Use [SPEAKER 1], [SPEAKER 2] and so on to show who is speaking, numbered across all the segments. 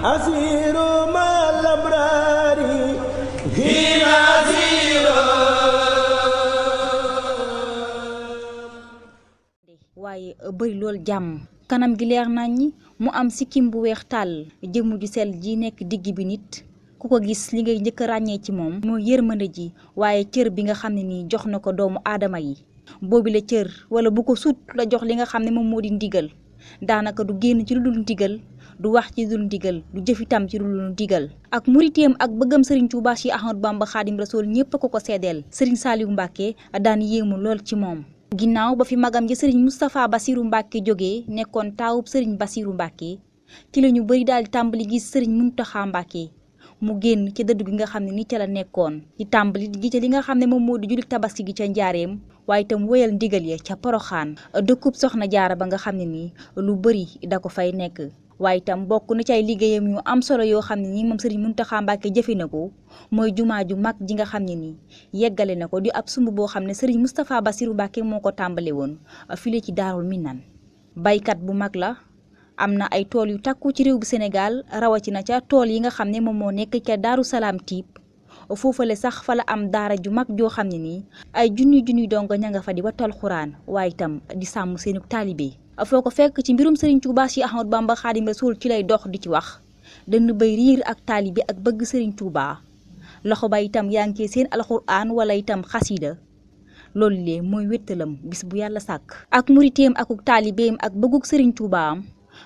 [SPEAKER 1] asiru mal abrari hina asiru.
[SPEAKER 2] waaye bëri lool jàmm kanam gi leer nañ mu am sikkim bu weex tàll jëmm ju sell ji nekk digg bi nit ku ko gis li ngay njëkk a ràññee ci moom mooy yërmande ji waaye cër bi nga xam ne nii jox na ko doomu aadama yi boobi la cër wala bu ko sut la jox li nga xam ne moom moo di ndigal daanaka du génn ci lu dul ndigal du wax ci lu dul ndigal du jëf itam ci lu dul ndigal ak muriteem ak bëggam Serigne Touba Cheikh Ahmadou Bamba Khadim Rasoul ñëpp ko seedeel Serigne Saliou Mbacké daan yéemu lool ci moom. ginnaaw ba fi magam ji Serigne Moustapha Bassirou Mbacké jógee nekkoon taawub Serigne Bassirou Mbacké ci la ñu bëri daal di tàmbali gis Serigne Mountakha Mbacké mu génn ca dëdd gi nga xam ne ni ca la nekkoon di tàmbali gi ca li nga xam ne moom moo di jullit tabaski gi ca njaareem waaye itam wéyal ndigal ya ca Poroxaan dëkkub Soxna Jaara ba nga xam ne nii lu bëri da ko fay nekk waaye itam bokk na ci ay liggéeyam yu am solo yoo xam ne nii moom Serigne Mountakha Mbacké jëfe na ko mooy jumaa ju mag ji nga xam ne nii yeggale na ko di ab sumb boo xam ne Serigne Moustapha Bassirou Mbacké moo ko tàmbale woon file ci Daarul Minan baykat bu mag la am na ay tool yu takku ci réew bu Sénégal rawatina ca tool yi nga xam ne moom moo nekk ca Daaru Salaam Tiib foofale sax fa la am daara ju mag joo xam ne nii ay junniy dongo ña nga fa di wattal xuraan waaye itam di sàmm seenu taalibe foo ko fekk ci mbirum Serigne Touba Cheikh Ahmadou Bamba Khadim Rasoul ci lay dox di ci wax dënn bay riir ak taalibe ak bëgg Serigne Touba loxo ba itam yaa ngi seen alxuraan wala itam xasida loolu lee mooy wéttalam bis bu yàlla sàkk ak muriteem akuk taalibeem ak bëgguk Serigne Touba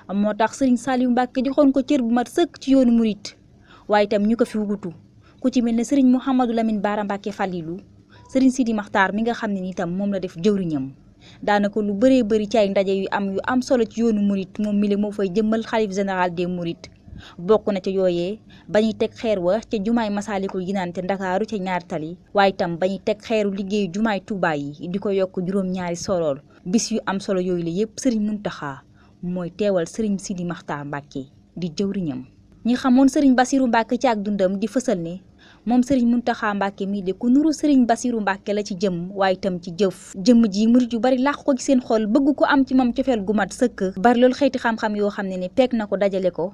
[SPEAKER 2] am moo tax Serigne Saliou Mbacké joxoon ko cër bu mat sëkk ci yoonu murit waaye itam ñu ko fi wutu ku ci mel ne Serigne Mouhamadou Lamine Bara Mbacké Falilou Serigne Sidi Makhtar mi nga xam ne ni itam moom la def jëwriñam daanaka lu bëree bëri ci ay ndaje yu am solo ci yoonu murit moom mi le moo fay jëmmal xalif général des mourides bokk na ca yooyee bañuy teg xeer wa ca jumaay Masaalikul Jinaan te Ndakaaru ca ñaari tali waaye itam bañuy teg xeeru liggéeyu jumaay Touba yi di ko yokk juróom-ñaari sorool bis yu am solo yooyu la yépp Serigne Mountakha mooy teewal Serigne Sidi Makhtar Mbacké di jëwriñam ñi xamoon Serigne Bassirou Mbacké ci ak dundam di fësal ne moom Serigne Mountakha Mbacké mii de ku nuru Serigne Bassirou Mbacké la ci jëm waaye itam ci jëf jëmm ji murit yu bari làq ko ci seen xol bëgg ko am ci moom cofeel gu mat sëkk bari loolu xeeti xam-xam yoo xam ne ne peeg na ko dajale ko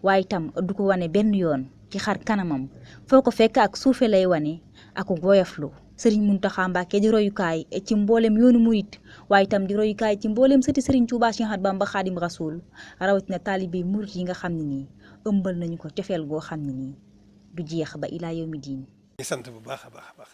[SPEAKER 2] waaye itam du ko wane benn yoon ci xar kanamam foo ko fekk ak suufe lay wane ak woyoflu Serigne Mountakha Mbacké di royukaay ci mboolem yoonu murit waaye itam di royukaay ci mboolem sëti Serigne Touba Cheikh Ahmadou Bamba Khadim Rasoul rawatina taalibe murit yi nga xam ne nii ëmbal nañu ko cofeel goo xam ne nii du jeex ba ilaa yawmi diin.
[SPEAKER 3] sant bu baax a baax a baax